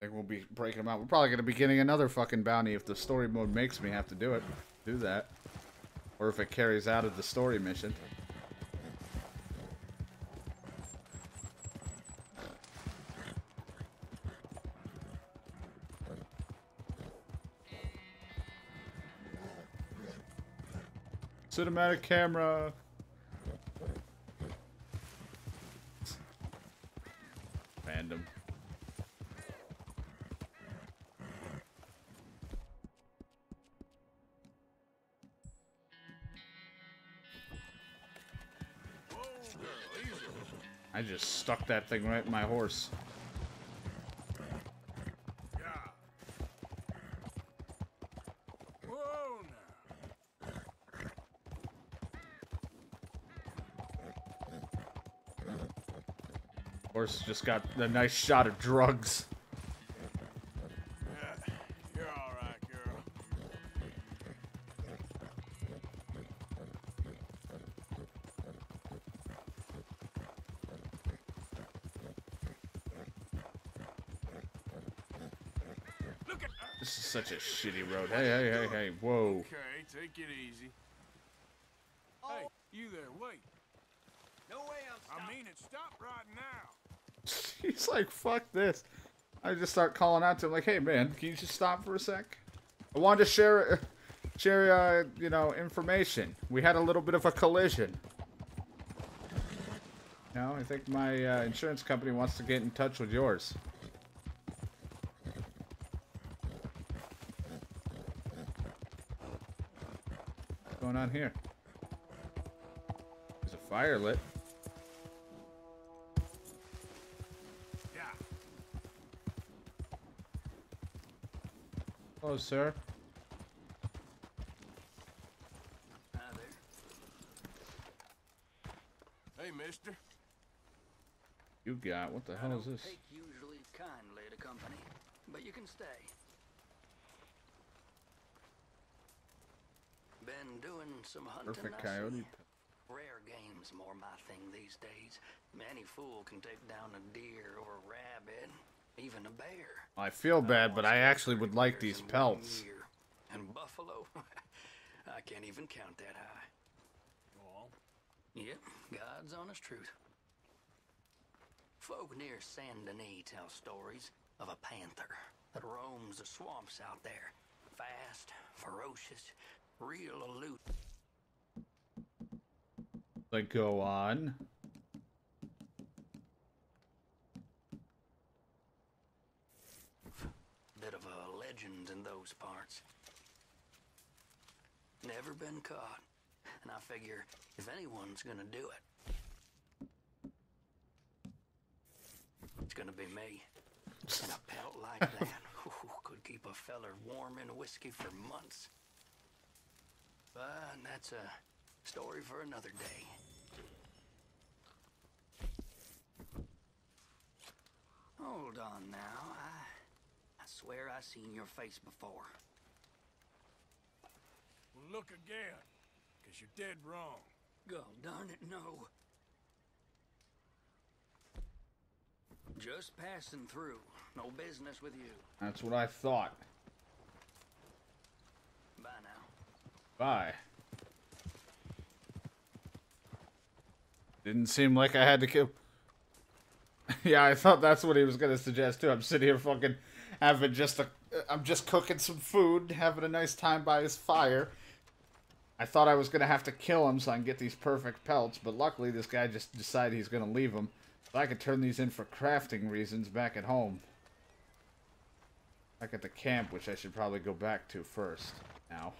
I think we'll be breaking them out. We're probably gonna be getting another fucking bounty if the story mode makes me have to do it. Do that. Or if it carries out of the story mission. Cinematic camera. Random. I just stuck that thing right in my horse. Horse just got a nice shot of drugs. Yeah, you're all right, girl. Look at This is such a shitty road. Hey, whoa. Okay, take it easy. Hey, you there, wait. No way I'm stopping. I mean it, stop right now. He's like, fuck this. I just start calling out to him like, hey man, can you just stop for a sec? I wanted to share, you know, information. We had a little bit of a collision. No, I think my insurance company wants to get in touch with yours. What's going on here? There's a fire lit. Hello, sir. Hi there. Hey, mister. You got, what the hell is this? I don't take usually kindly to company, but you can stay. Been doing some hunting. Perfect I see. coyote. Rare game's more my thing these days. Any fool can take down a deer or a rabbit, even a bear. I feel bad, but I actually would like these pelts. And buffalo, I can't even count that high. Well, Yep, God's honest truth. Folk near Saint Denis tell stories of a panther that roams the swamps out there. Fast, ferocious, real aloof. Like, go on. Bit of a legend in those parts. Never been caught. And I figure if anyone's gonna do it, it's gonna be me. And a pelt like that could keep a feller warm in whiskey for months. But that's a story for another day. Hold on now. I swear I seen your face before. well, look again, because you're dead wrong. God darn it, no. Just passing through. No business with you. That's what I thought. Bye now. Bye. Didn't seem like I had to kill. Yeah, I thought that's what he was gonna suggest too. I'm sitting here fucking having I'm just cooking some food, having a nice time by his fire. I thought I was gonna have to kill him so I can get these perfect pelts, but luckily this guy just decided he's gonna leave them. So I could turn these in for crafting reasons back at home. Back at the camp, which I should probably go back to first now.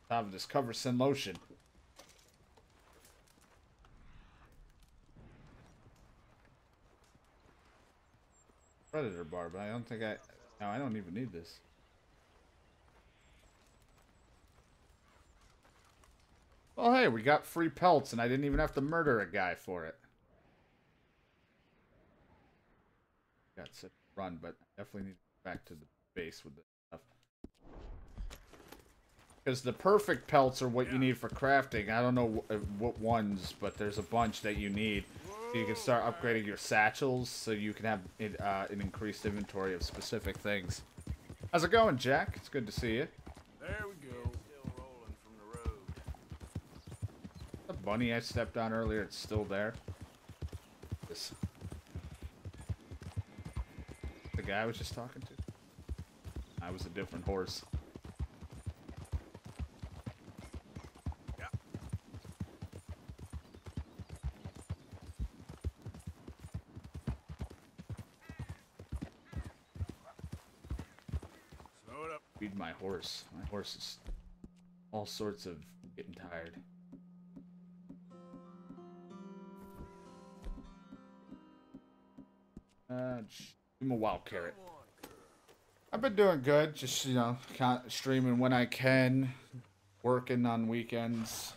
Time to discover some lotion. Predator barb. I don't think I... No, I don't even need this. Well, hey, we got free pelts, and I didn't even have to murder a guy for it. Got such a run, but I definitely need to go back to the base with this stuff. Because the perfect pelts are what you need for crafting. I don't know what ones, but there's a bunch that you need. So you can start upgrading your satchels so you can have an increased inventory of specific things. How's it going, Jack? It's good to see you. There we go. Still rolling from the road. The bunny I stepped on earlier, it's still there. This. The guy I was just talking to. I was a different horse. Feed my horse. My horse is all sorts of getting tired. Give him a wild carrot. I've been doing good. Just, you know, streaming when I can. Working on weekends.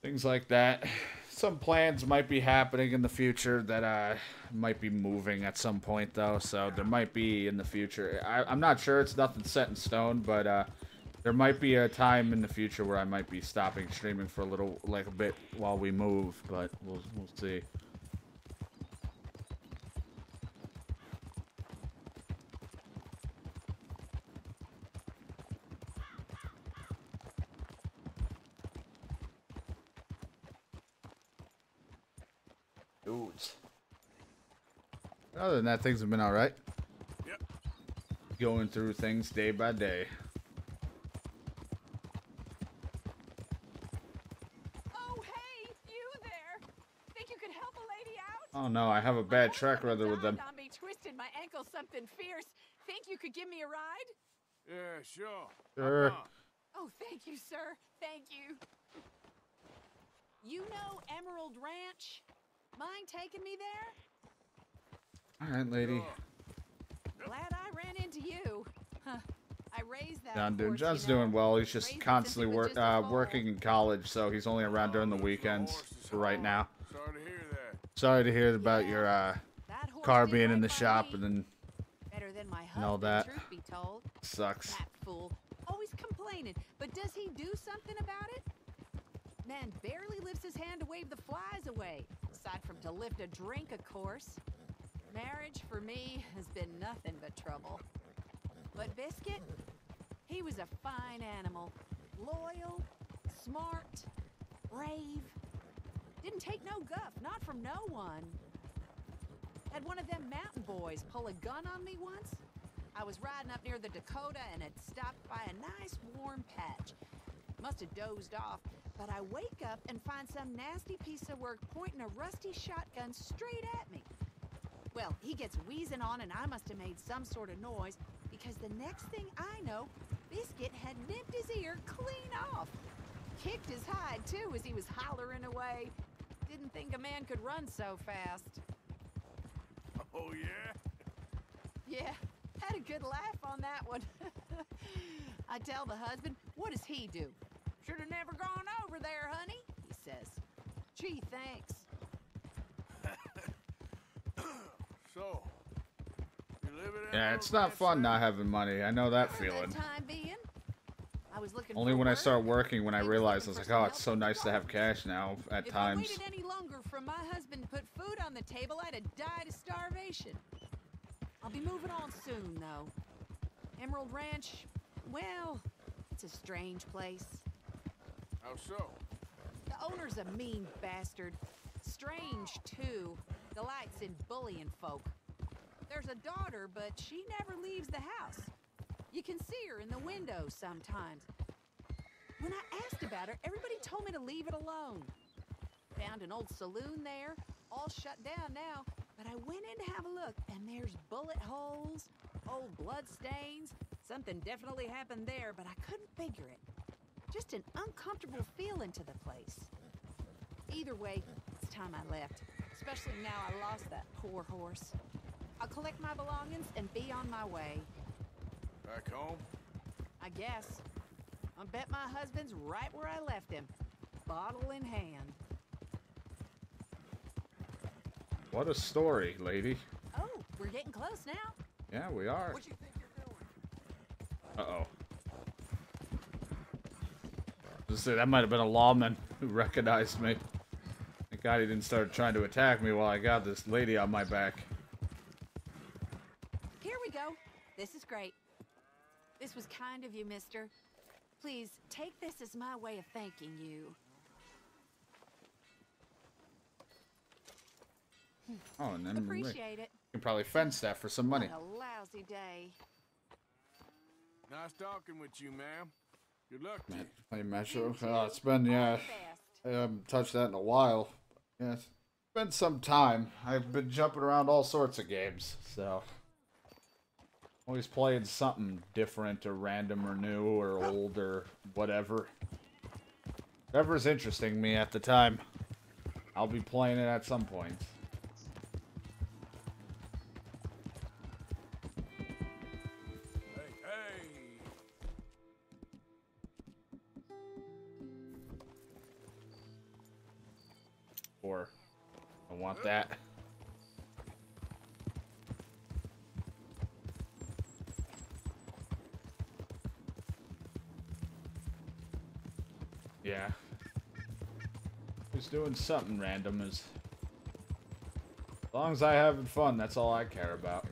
Things like that. Some plans might be happening in the future that might be moving at some point, though. So there might be in the future. I'm not sure. It's nothing set in stone, but there might be a time in the future where I might be stopping streaming for a little, like a bit while we move. But we'll see. Dudes. Other than that, things have been alright. Yep. Going through things day by day. Oh, hey, you there. Think you could help a lady out? Oh no, I have a bad track record with them. On me, twisted my ankle something fierce. Think you could give me a ride? Yeah, sure. Sure. Oh, thank you, sir. Thank you. You know Emerald Ranch? Mind taking me there? Alright, lady. Glad I ran into you. Huh. I raised that John, dude, horse, John's you know. doing well. He's just Raised it constantly since it was just a foal. working in college, so he's only around during the weekends for right now. Sorry to hear that. Sorry to hear about your That horse car did being in right the by shop me. and then Better than my and all husband, that. truth be told. Sucks. That fool. Always complaining. But does he do something about it? Man barely lifts his hand to wave the flies away. Aside from to lift a drink, of course. Marriage, for me, has been nothing but trouble. But Biscuit, he was a fine animal. Loyal, smart, brave. Didn't take no guff, not from no one. Had one of them mountain boys pull a gun on me once. I was riding up near the Dakota and had stopped by a nice warm patch. Must have dozed off, but I wake up and find some nasty piece of work pointing a rusty shotgun straight at me. Well, he gets wheezing on and I must have made some sort of noise because the next thing I know, Biscuit had nipped his ear clean off. Kicked his hide, too, as he was hollering away. Didn't think a man could run so fast. Oh, yeah? Yeah, had a good laugh on that one. I tell the husband, what does he do? Should have never gone over there, honey, he says. Gee, thanks. So, you live in Yeah, it's not fun not having money. I know that For feeling. the time being, I was looking Only for when I work. start working when I He was realize I looking was for like, oh, some it's so help with nice the to have garden. cash now at If times. I waited any longer for my husband to put food on the table, I'd have died of starvation. I'll be moving on soon, though. Emerald Ranch, well, it's a strange place. How so? The owner's a mean bastard. Strange, too. Delights in bullying folk. There's a daughter, but she never leaves the house. You can see her in the window sometimes. When I asked about her, everybody told me to leave it alone. Found an old saloon there, all shut down now, but I went in to have a look, and there's bullet holes, old blood stains. Something definitely happened there, but I couldn't figure it. Just an uncomfortable feeling to the place. Either way, it's time I left, especially now I lost that poor horse. I'll collect my belongings and be on my way. Back home? I guess. I bet my husband's right where I left him, bottle in hand. What a story, lady. Oh, we're getting close now. Yeah, we are. What you think you're doing? Uh-oh. Just say that might have been a lawman who recognized me. Thank God he didn't start trying to attack me while I got this lady on my back. Here we go. This is great. This was kind of you, mister. Please, take this as my way of thanking you. Oh, and then Appreciate it. you can probably fence that for some money. What a lousy day. Nice talking with you, ma'am. Good luck to you. Play Metro. Oh, it's been, yeah. I haven't touched that in a while. Yeah, it's been some time. I've been jumping around all sorts of games, so. Always playing something different or random or new or old or whatever. Whatever's interesting me at the time, I'll be playing it at some point. Or I want that. Yeah. Just doing something random as long as I having fun, that's all I care about.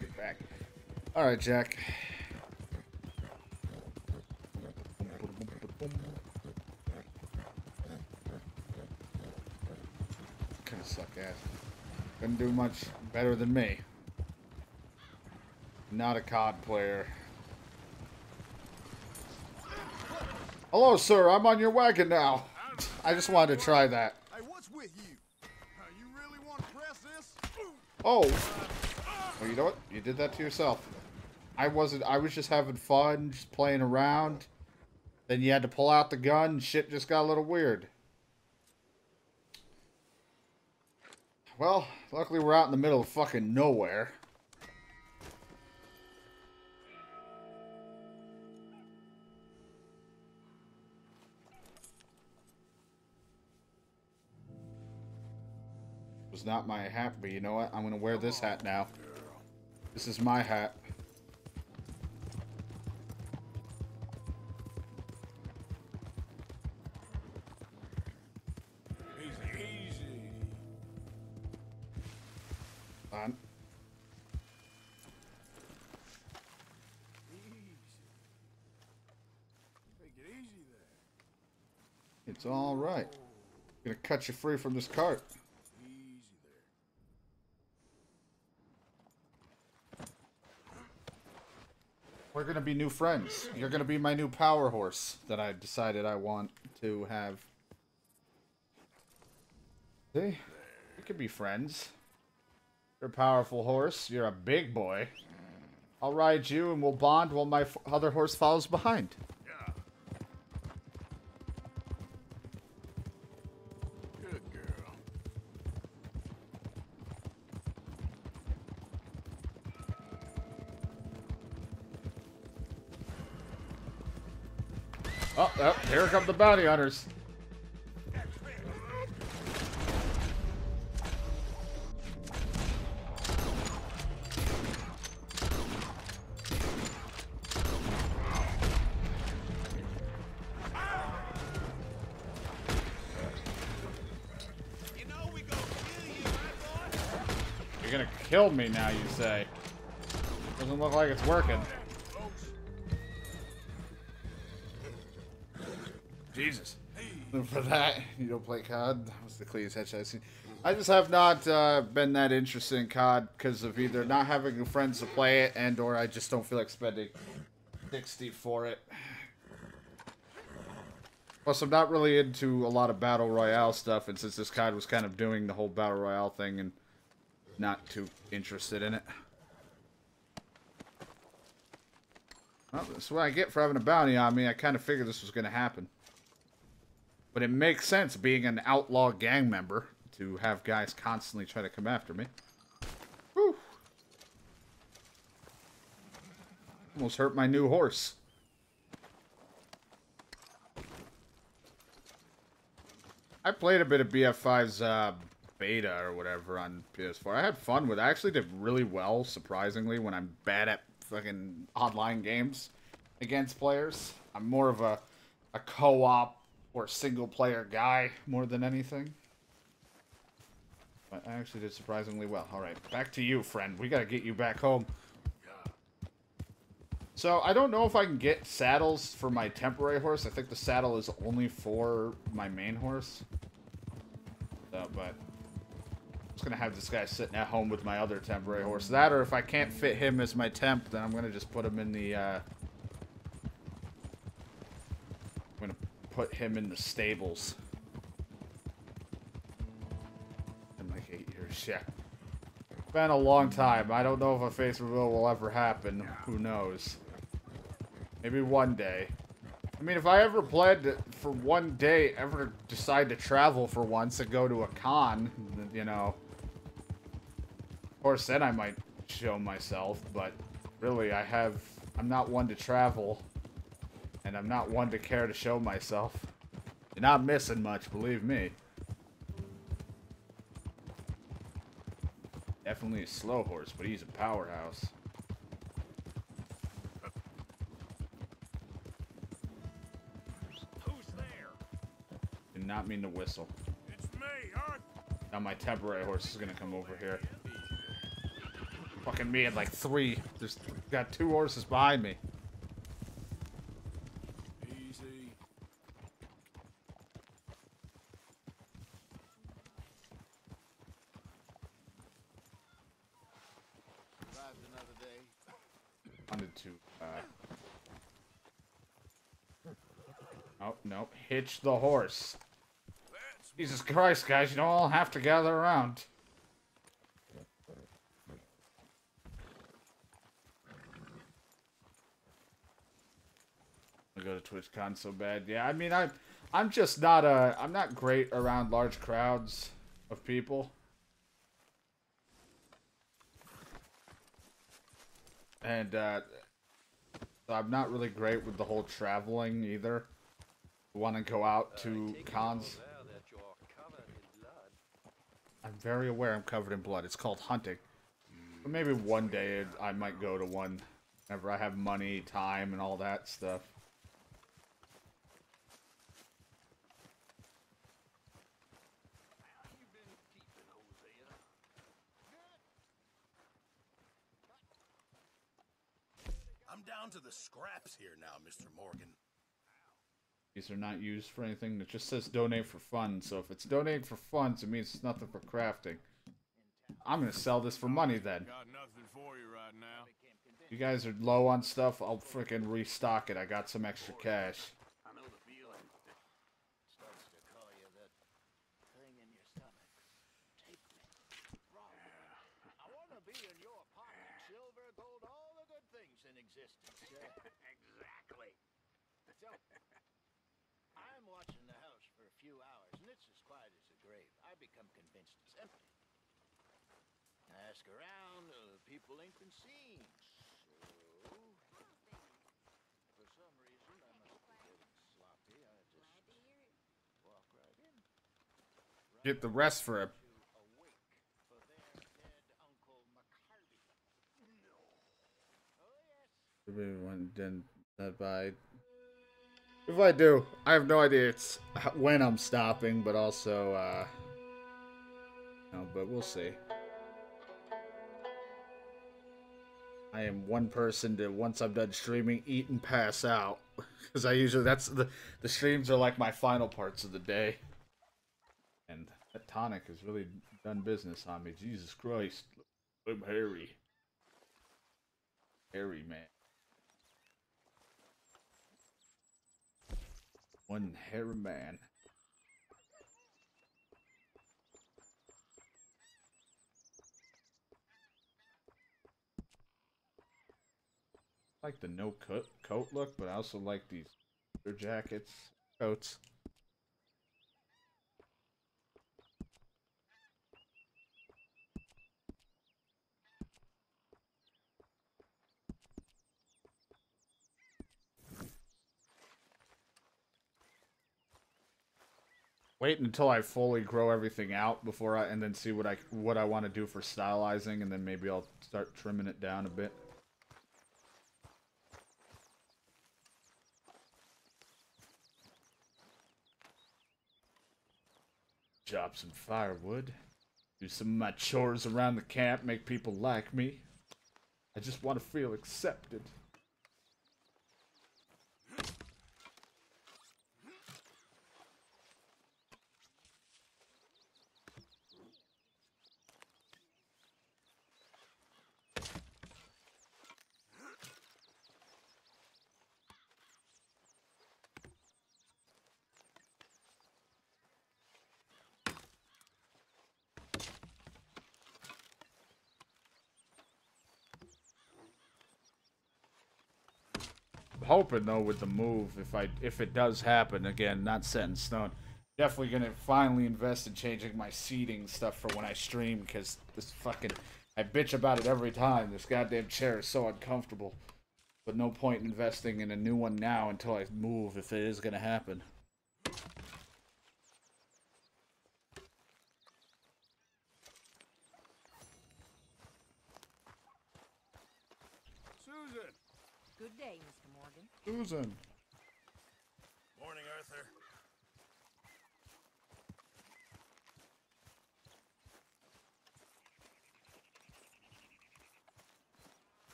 Get back. All right, Jack. Kind of suck ass. Couldn't do much better than me. Not a COD player. Hello, sir. I'm on your wagon now. I just wanted to try that. Hey, what's with you? You really want to press this? Oh. Well, you know what? You did that to yourself. I was just having fun, just playing around. Then you had to pull out the gun, and shit just got a little weird. Well, luckily we're out in the middle of fucking nowhere. Was not my hat, but you know what? I'm gonna wear this hat now. This is my hat. Easy. On. Easy. Take it easy there. It's all right. I'm gonna cut you free from this cart. Easy there. We're gonna be new friends. You're gonna be my new power horse that I decided I want to have. See? We could be friends. You're a powerful horse. You're a big boy. I'll ride you and we'll bond while my other horse follows behind. Yeah. Good girl. Oh, here come the bounty hunters. You know we gonna kill you, my boy. You're gonna kill me now, you say. Doesn't look like it's working. Jesus. For that, you don't play COD? That was the cleanest headshot I've seen. I just have not been that interested in COD because of either not having friends to play it and or I just don't feel like spending 60 for it. Plus, I'm not really into a lot of Battle Royale stuff, and since this COD was kind of doing the whole Battle Royale thing and not too interested in it. Well, that's what I get for having a bounty on me. I kind of figured this was going to happen. But it makes sense, being an outlaw gang member, to have guys constantly try to come after me. Whew. Almost hurt my new horse. I played a bit of BF5's beta or whatever on PS4. I had fun with it. I actually did really well, surprisingly, when I'm bad at fucking online games against players. I'm more of a co-op or single-player guy more than anything. But I actually did surprisingly well. Alright, back to you, friend. We gotta get you back home. So, I don't know if I can get saddles for my temporary horse. I think the saddle is only for my main horse. So, but I'm just gonna have this guy sitting at home with my other temporary horse. That, or if I can't fit him as my temp, then I'm gonna just put him in the, I'm gonna put him in the stables. In like 8 years, yeah. Been a long time. I don't know if a face reveal will ever happen. Who knows? Maybe one day. I mean, if I ever planned to, for one day, ever decide to travel for once and go to a con, you know. Of course, then I might show myself, but really, I'm not one to travel. And I'm not one to care to show myself. You're not missing much, believe me. Definitely a slow horse, but he's a powerhouse. Who's there? Did not mean to whistle. It's me, Arthur. Now my temporary horse is gonna come over here. Fucking me at like 3. There's got 2 horses behind me. Easy. Survived another day. Wanted to, oh, no. Hitch the horse. That's Jesus Christ, guys, you don't all have to gather around. I go to TwitchCon so bad. Yeah, I mean, I'm just not I'm not great around large crowds of people. And, I'm not really great with the whole traveling either. Want to go out to cons. I'm very aware I'm covered in blood. It's called hunting. But maybe one day I might go to one whenever I have money, time, and all that stuff. I'm down to the scraps here now, Mr. Morgan. These are not used for anything. It just says donate for fun. So if it's donate for fun, it means it's nothing for crafting. I'm gonna sell this for money then. got nothing for you right now. You guys are low on stuff, I'll freaking restock it. I got some extra cash. I know the feeling. Starts to call you that thing in your stomach. Take me. I want to be in your pocket. Silver, gold, all the good things in existence. Exactly. So, I'm watching the house for a few hours, and it's as quiet as a grave. I become convinced it's empty. I ask around, people ain't been seen. So, for some reason, I must be getting sloppy. I just walk right in. Get the rest for a To awake for their dead Uncle McCarty. No. Oh, yes. everyone didn't buy. If I do, I have no idea it's when I'm stopping, but also no, but we'll see. I am one person to, once I'm done streaming, eat and pass out. Because I usually, that's the streams are like my final parts of the day. And that tonic has really done business on me. Jesus Christ. I'm hairy. Hairy man. One hairy man. I like the no coat look, but I also like these jackets, coats. waiting until I fully grow everything out before and then see what I want to do for stylizing, and then maybe I'll start trimming it down a bit. Chop some firewood. Do some of my chores around the camp, make people like me. I just want to feel accepted. Hoping though with the move, if it does happen, again, not set in stone, definitely gonna finally invest in changing my seating stuff for when I stream, because this fucking, I bitch about it every time. This goddamn chair is so uncomfortable, but no point in investing in a new one now until I move, if it is gonna happen. Susan! Good day, Mr. Morgan. Susan. Morning, Arthur.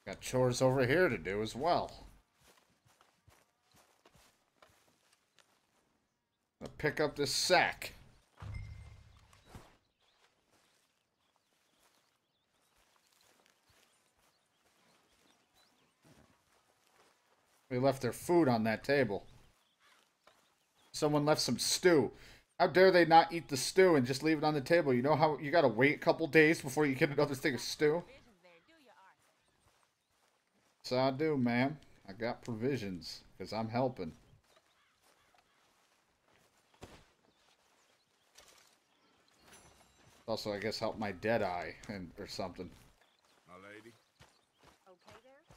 Got chores over here to do as well. I'll pick up this sack. They left their food on that table. Someone left some stew. How dare they not eat the stew and just leave it on the table? You know how you gotta wait a couple days before you get another thing of stew? So I do, ma'am. I got provisions, because I'm helping. Also, I guess help my dead eye or something. My lady? Okay there?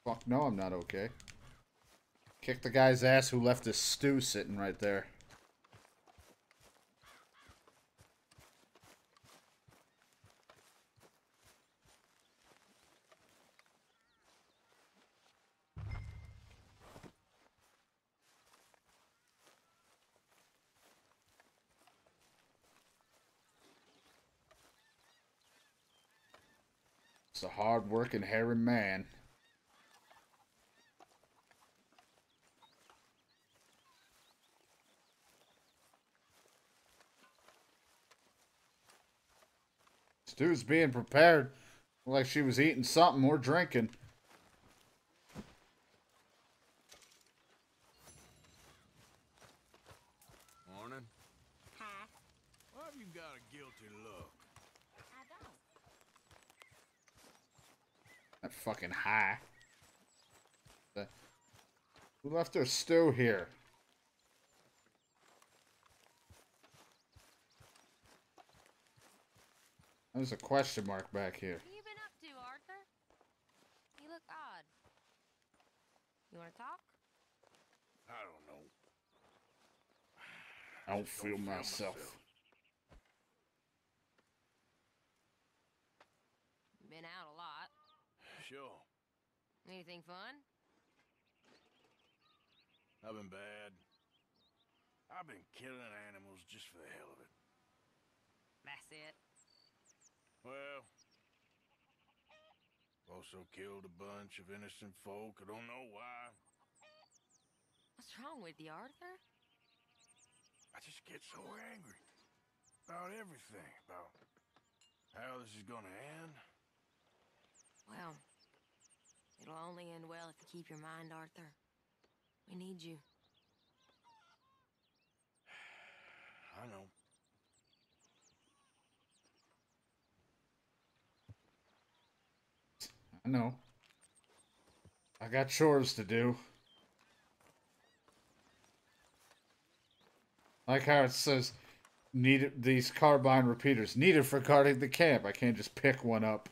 Fuck no, I'm not okay. Kick the guy's ass who left his stew sitting right there. It's a hard-working, hairy man. Stew's being prepared. Looked like she was eating something or drinking. Morning. Hi. Why have you got a guilty look? I don't. That fucking high. Who left their stew here? There's a question mark back here. What have you been up to, Arthur? You look odd. You want to talk? I don't know. I don't feel myself. Been out a lot. Sure. Anything fun? I've been bad. I've been killing animals just for the hell of it. That's it. Well, also killed a bunch of innocent folk. I don't know why. What's wrong with you, Arthur? I just get so angry about everything, about how this is gonna end. Well, it'll only end well if you keep your mind, Arthur. We need you. I know. I know. I got chores to do. Like how it says, needed these carbine repeaters needed for guarding the camp. I can't just pick one up.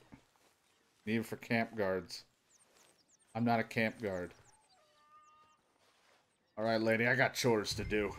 Needed for camp guards. I'm not a camp guard. Alright, lady, I got chores to do.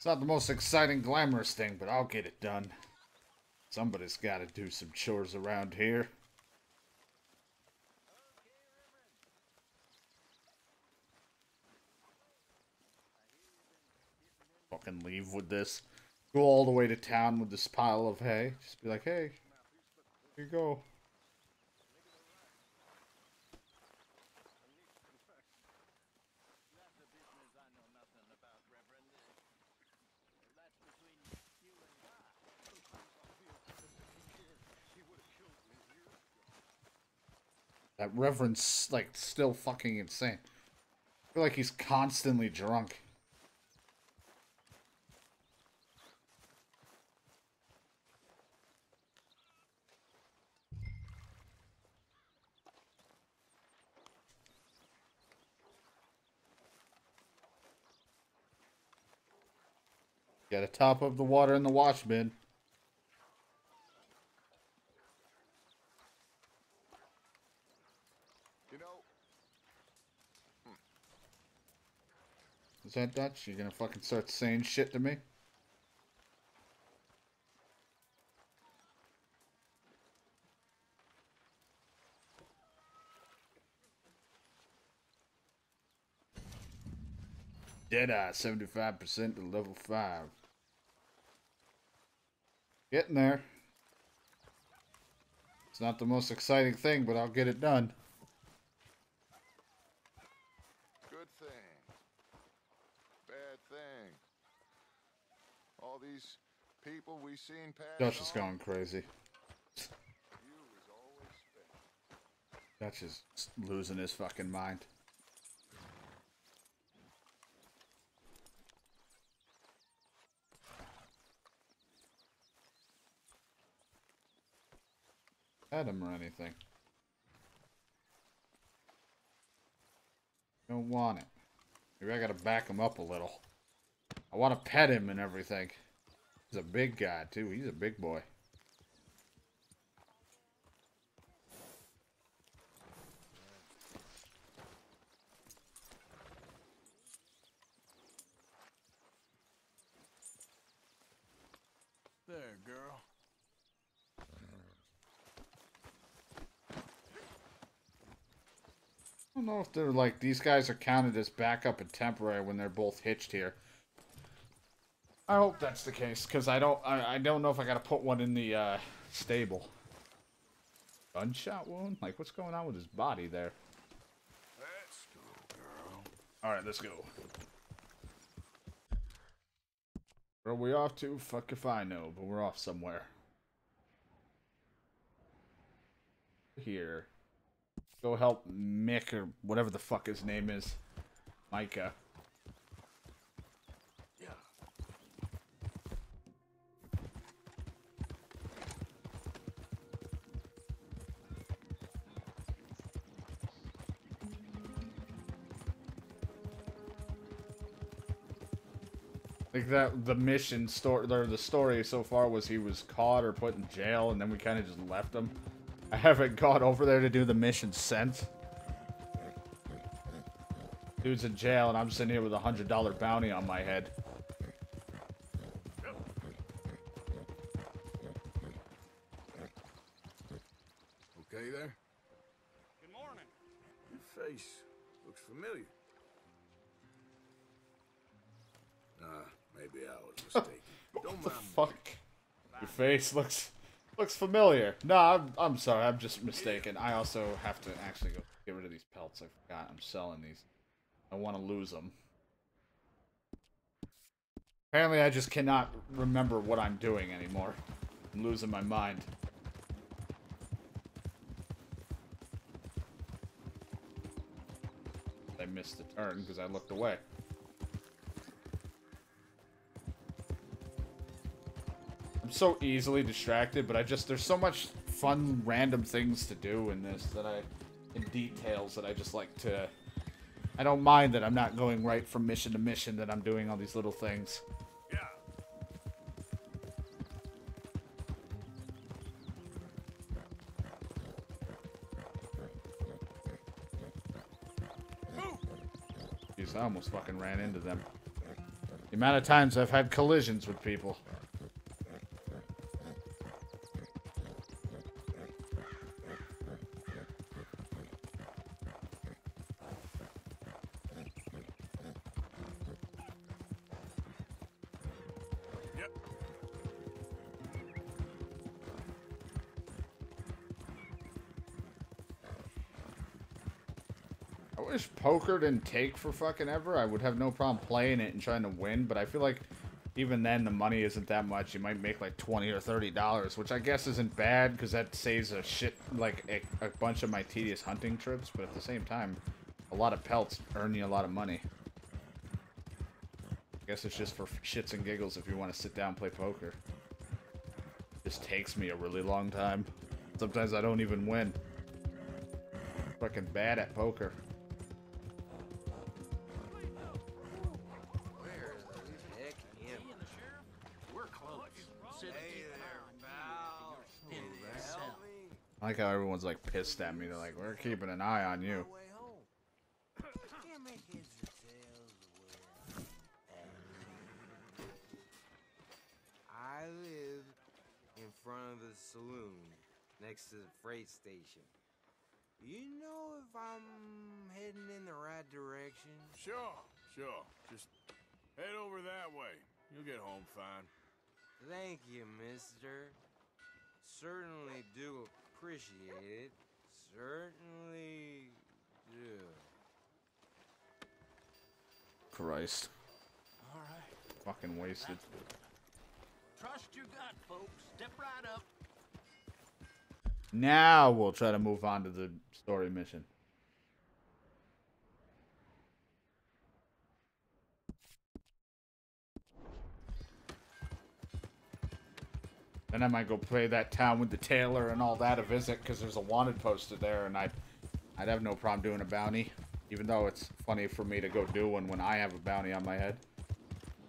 It's not the most exciting, glamorous thing, but I'll get it done. Somebody's got to do some chores around here. Fucking leave with this. Go all the way to town with this pile of hay. Just be like, hey, here you go. That Reverend's, like, still fucking insane. I feel like he's constantly drunk. Gotta top up the water in the wash bin. You know, Is that Dutch? You gonna fucking start saying shit to me? Deadeye, 75% to level 5. Getting there. It's not the most exciting thing, but I'll get it done. good thing, bad thing. All these people we seen pass Dutch is on, going crazy. you was always special. Dutch is losing his fucking mind. At him or anything. Don't want it. Maybe I gotta back him up a little. I want to pet him and everything. He's a big guy too. He's a big boy. There, girl. I don't know if they're like, these guys are counted as backup and temporary when they're both hitched here. I hope that's the case, because I don't know if I gotta put one in the stable. Gunshot wound? Like, what's going on with his body there? Let's go, girl. Alright, let's go. Where are we off to? Fuck if I know, but we're off somewhere. Here. Go help Mick, or whatever the fuck his name is. Micah. Yeah. Like that, the mission story, or the story so far was he was caught or put in jail, and then we kind of just left him. I haven't gone over there to do the mission since. Dude's in jail, and I'm sitting here with a $100 bounty on my head. Okay there? Good morning. Your face looks familiar. Maybe I was mistaken. Don't What the mind me. fuck? Your face looks familiar. No, I'm sorry. I'm just mistaken. I also have to actually go get rid of these pelts. I forgot. I'm selling these. I want to lose them. Apparently, I just cannot remember what I'm doing anymore. I'm losing my mind. I missed the turn because I looked away. I'm so easily distracted, but there's so much fun, random things to do in this in details that I just like to, I don't mind that I'm not going right from mission to mission, that I'm doing all these little things. Yeah. Jeez, I almost fucking ran into them. The amount of times I've had collisions with people. Yep. I wish poker didn't take for fucking ever. I would have no problem playing it and trying to win, but I feel like even then the money isn't that much. You might make like $20 or $30, which I guess isn't bad because that saves a shit, like a bunch of my tedious hunting trips, but at the same time, a lot of pelts earn you a lot of money. I guess it's just for shits and giggles if you want to sit down and play poker. Just takes me a really long time. Sometimes I don't even win. Fucking bad at poker. I like how everyone's like pissed at me. They're like, we're keeping an eye on you. I live in front of the saloon next to the freight station. You know if I'm heading in the right direction? Sure. Just head over that way. You'll get home fine. Thank you, mister. Certainly do appreciate it. Certainly do. Christ. All right. Fucking wasted. Trust your gut, folks. Step right up. Now we'll try to move on to the story mission. Then I might go play that town with the tailor and all that a visit because there's a wanted posted there, and I'd have no problem doing a bounty, even though it's funny for me to go do one when I have a bounty on my head.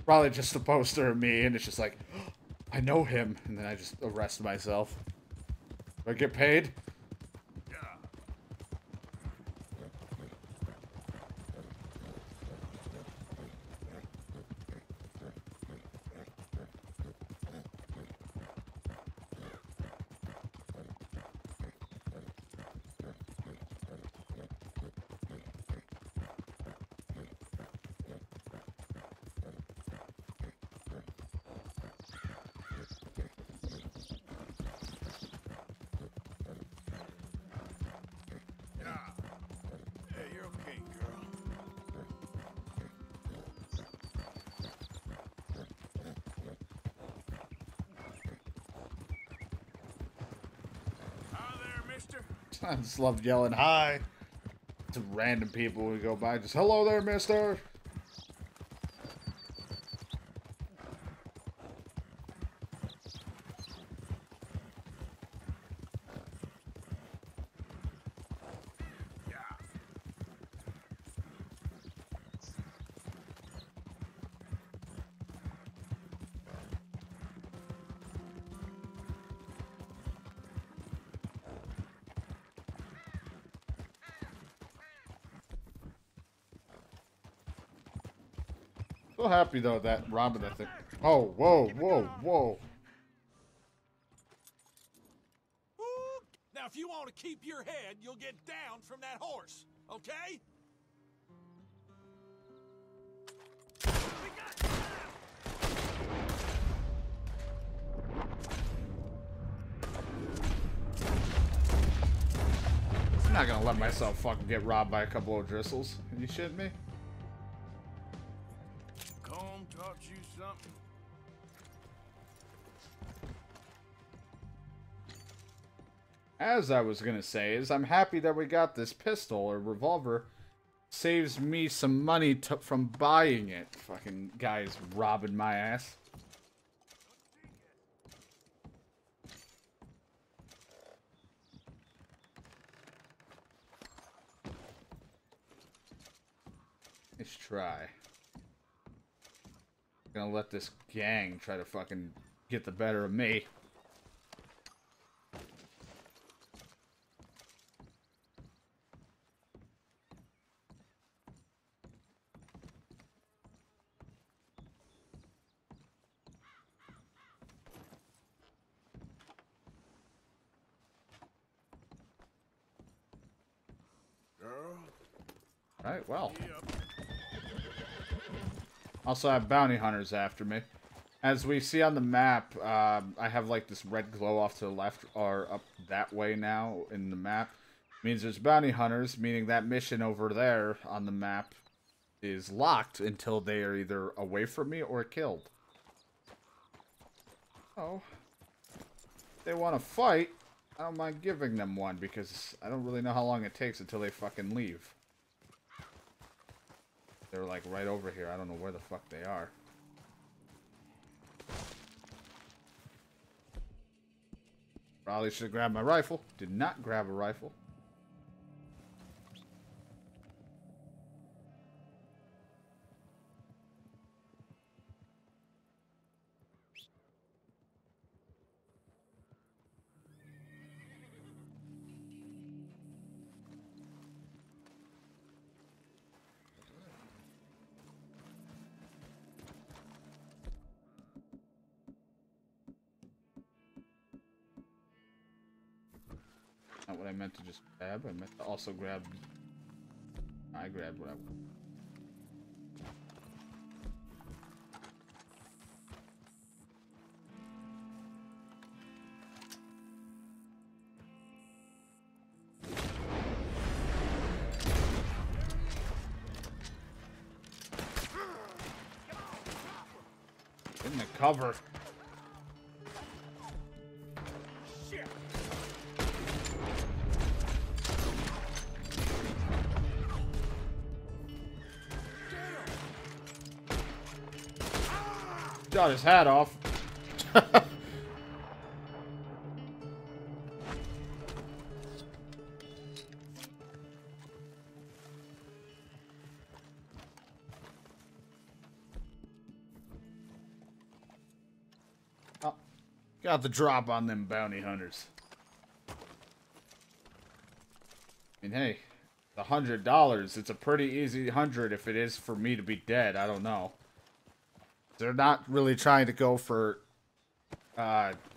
Probably just a poster of me, and it's just like, oh, I know him, and then I just arrest myself. Do I get paid? Hey, you're okay, girl. Hi there, mister. I just love yelling hi to random people who go by. Just, hello there, mister. So happy though that Robin, I think. Oh, whoa. Now, if you want to keep your head, you'll get down from that horse, okay? I'm not gonna let myself fucking get robbed by a couple of dristles. Are you shitting me? Comb taught you something? As I was gonna say, is I'm happy that we got this pistol or revolver. Saves me some money from buying it. Fucking guys robbing my ass. Let's try. Gonna let this gang try to fucking get the better of me. Right, well. Also have bounty hunters after me. As we see on the map, I have like this red glow off to the left or up that way now in the map. Means there's bounty hunters, meaning that mission over there on the map is locked until they are either away from me or killed. Oh. If they want to fight, I don't mind giving them one because I don't really know how long it takes until they fucking leave. They're like right over here. I don't know where the fuck they are. Probably should have grabbed my rifle. Did not grab a rifle. Not what I meant to just grab. I meant to also grab. I grabbed what I want. In the cover. Got his hat off. Oh, got the drop on them bounty hunters. I mean, hey, the $100, it's a pretty easy 100 if it is for me to be dead. I don't know. They're not really trying to go for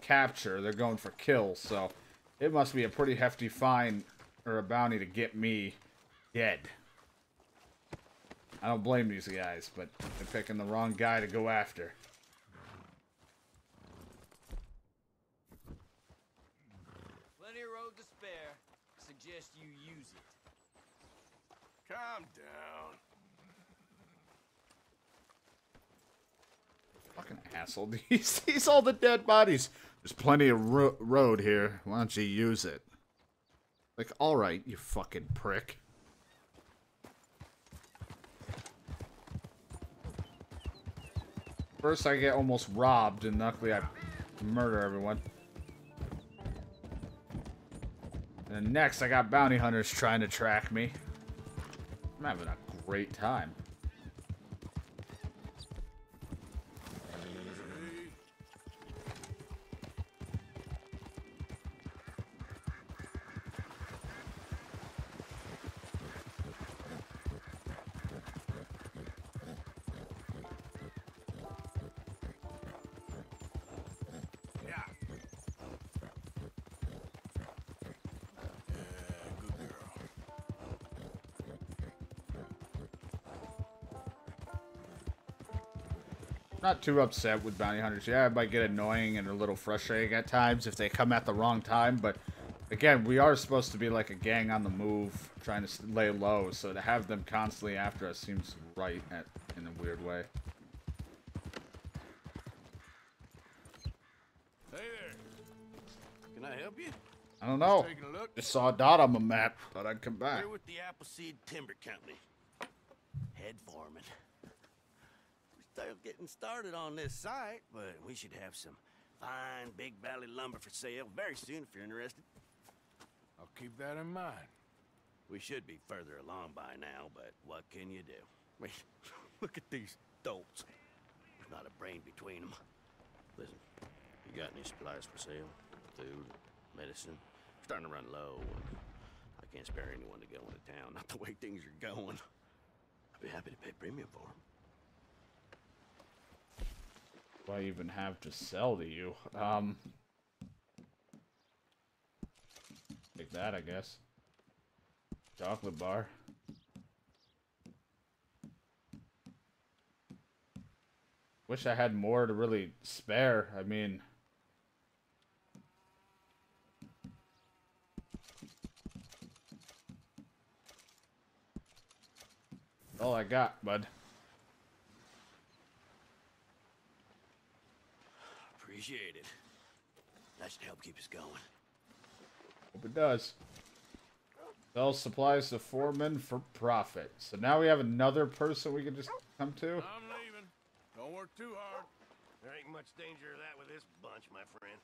capture. They're going for kills, so it must be a pretty hefty fine or a bounty to get me dead. I don't blame these guys, but they're picking the wrong guy to go after. Plenty of road to spare. Suggest you use it. Calm down. Fucking asshole. He sees all the dead bodies. There's plenty of road here. Why don't you use it? Like, alright, you fucking prick. First I get almost robbed, and luckily I murder everyone. And then next I got bounty hunters trying to track me. I'm having a great time. Not too upset with bounty hunters. Yeah, it might get annoying and a little frustrating at times if they come at the wrong time, but again, we are supposed to be like a gang on the move, trying to lay low, so to have them constantly after us seems right in a weird way. Hey there. Can I help you? I don't know. Taking a look. Just saw a dot on the map. Thought I'd come back. Here with the Appleseed Timber Company. Head foreman. We're still getting started on this site, but we should have some fine Big Valley lumber for sale very soon if you're interested. I'll keep that in mind. We should be further along by now, but what can you do? I mean, look at these dolts. There's not a brain between them. Listen, you got any supplies for sale? Food, medicine? We're starting to run low. I can't spare anyone to go into town, not the way things are going. I'd be happy to pay premium for them. Do I even have to sell to you? Like that, I guess. Chocolate bar. Wish I had more to really spare. I mean... all I got, bud. Appreciate it. That should help keep us going. Hope it does. Sell supplies to foremen for profit. So now we have another person we can just come to? I'm leaving. Don't work too hard. There ain't much danger of that with this bunch, my friend.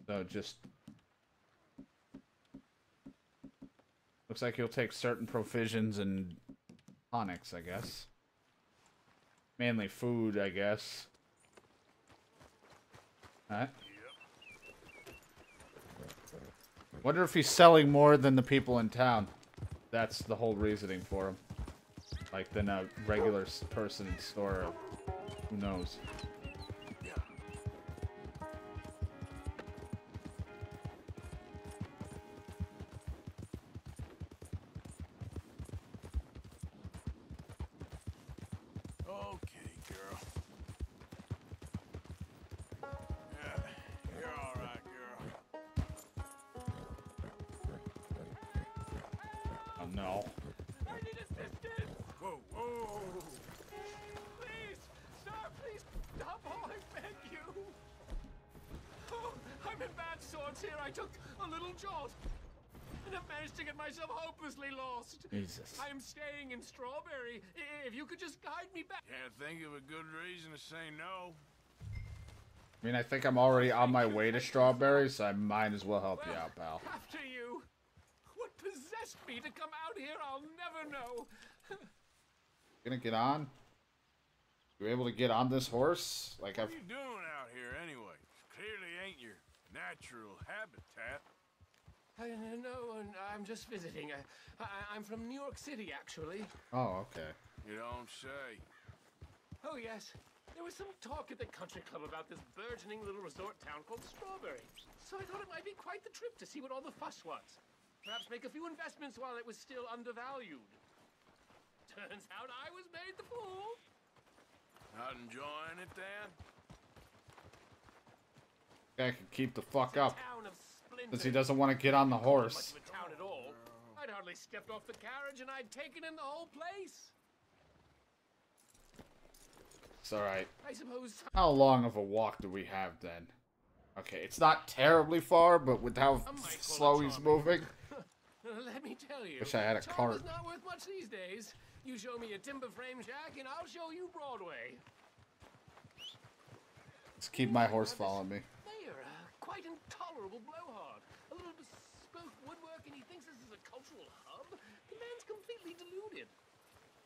So just... looks like he'll take certain provisions and tonics, I guess. Mainly food, I guess. Alright. Wonder if he's selling more than the people in town. That's the whole reasoning for him. Like, than a regular person in store. Who knows? Okay, girl. Yeah, you're all right, girl. Oh no. I need assistance! Whoa, whoa. Please! Stop! Please stop! Oh, I beg you! Oh, I'm in bad sorts here. I took a little jolt. And I've managed to get myself hopelessly lost. Jesus. I am staying in Strawberry. If you could just guide me back. Can't think of a good reason to say no. I mean, I think I'm already on my way to Strawberry, so I might as well help you out, pal. After you. What possessed me to come out here, I'll never know. Gonna get on? You able to get on this horse? Like What I've... are you doing out here anyway? Clearly ain't your natural habitat. No, I'm just visiting. I'm from New York City, actually. Oh, okay. You don't say. Oh, yes. There was some talk at the country club about this burgeoning little resort town called Strawberry. So I thought it might be quite the trip to see what all the fuss was. Perhaps make a few investments while it was still undervalued. Turns out I was made the fool. Not enjoying it, Dan? Guy can keep the fuck up. Town of Since he splinters. doesn't want to get on the Not horse. much of a town at all. I'd hardly stepped off the carriage and I'd taken in the whole place. It's alright. I suppose. How long of a walk do we have then? Okay, it's not terribly far, but with how I might call it slow he's charming. moving. Let me tell you. Wish I had a charm cart. is not worth much these days. You show me a timber frame shack and I'll show you Broadway. Just keep my horse following me. Mayor, quite intolerable blowhard. A little bespoke woodwork and he thinks this is a cultural hub? The man's completely deluded.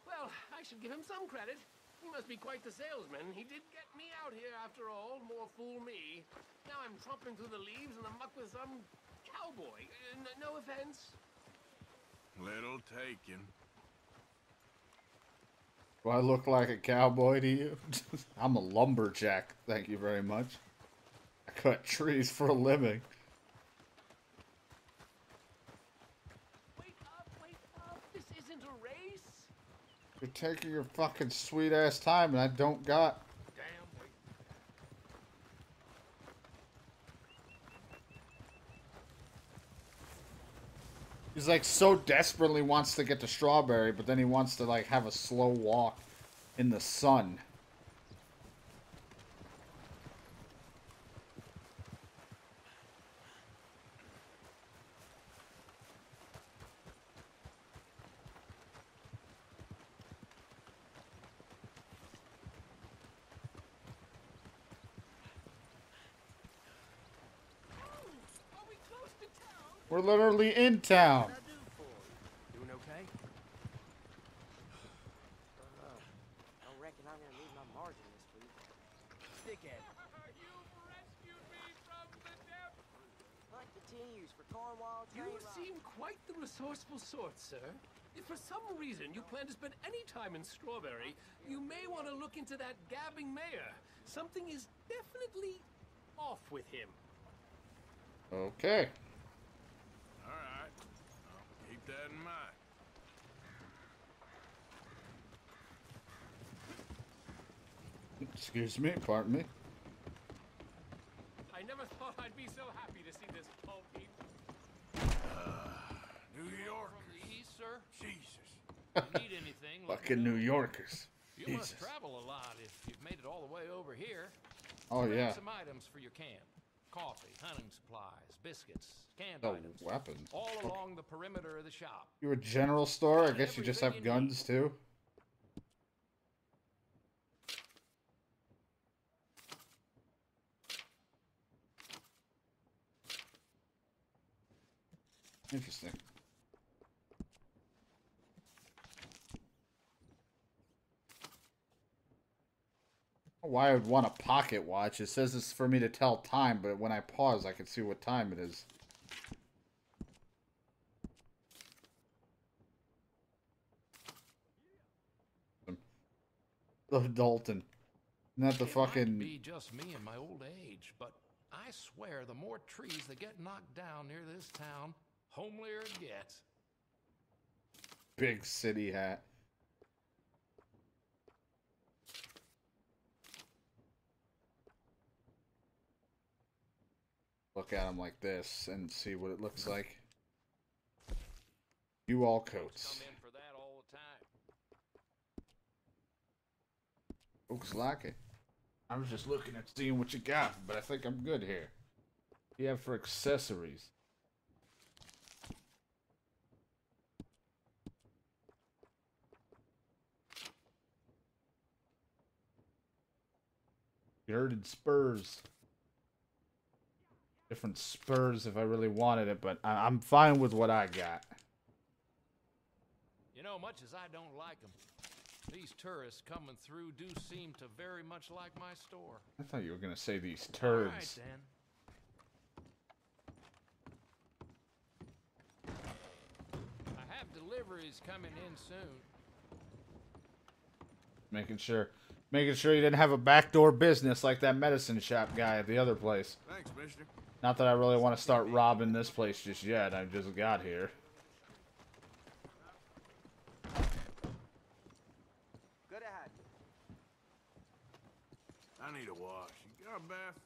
Well, I should give him some credit. He must be quite the salesman. He did get me out here after all. More fool me. Now I'm tromping through the leaves in the muck with some cowboy. No offense. Little taken. Do I look like a cowboy to you? I'm a lumberjack, thank you very much. I cut trees for a living. Wake up, this isn't a race. You're taking your fucking sweet ass time and I don't got... Damn, wait. He's like so desperately wants to get to Strawberry, but then he wants to like have a slow walk in the sun. Are we close to town? We're literally in town. Doing okay? I reckon I'm gonna need my margin this week. Dickhead. You've rescued me from the depths. Hunt continues for Cornwall You train ride. seem quite the resourceful sort, sir. If for some reason you plan to spend any time in Strawberry, you may want to look into that gabbing mayor. Something is definitely off with him. Okay. Alright. I'll keep that in mind. Excuse me, pardon me. I never thought I'd be so happy to see this pulp heap. New York. From the east, sir? Jesus. If you need anything, let me Fucking know. New Yorkers. You Jesus. must travel a lot if you've made it all the way over here. Oh, Grab yeah. some items for your camp. Coffee, hunting supplies, biscuits, canned Oh, items. weapons. All Fuck. along the perimeter of the shop. You a general store? I guess you just have guns, too? Interesting. Why I would want a pocket watch. It says it's for me to tell time, but when I pause, I can see what time it is. Dalton. Not the It might fucking... be just me in my old age, but I swear the more trees that get knocked down near this town, homelier it gets. big city hat. Look at him like this and see what it looks like. You all coats. Come in for that all the time. Looks like it. I was just looking at seeing what you got, but I think I'm good here. What do you have for accessories? Girded spurs. Different spurs if I really wanted it, but I'm fine with what I got. You know, much as I don't like them, these tourists coming through do seem to very much like my store. I thought you were gonna say these All turds. right, then. I have deliveries coming in soon. Making sure you didn't have a backdoor business like that medicine shop guy at the other place. Thanks, mister. Not that I really want to start robbing this place just yet. I just got here. Good ahead. I need a wash. You got a bath?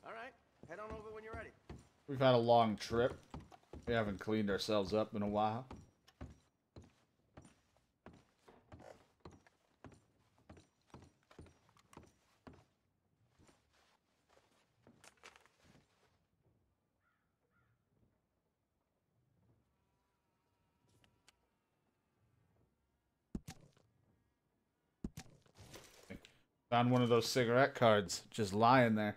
All right. Head on over when you're ready. We've had a long trip. We haven't cleaned ourselves up in a while. Found one of those cigarette cards just lying there.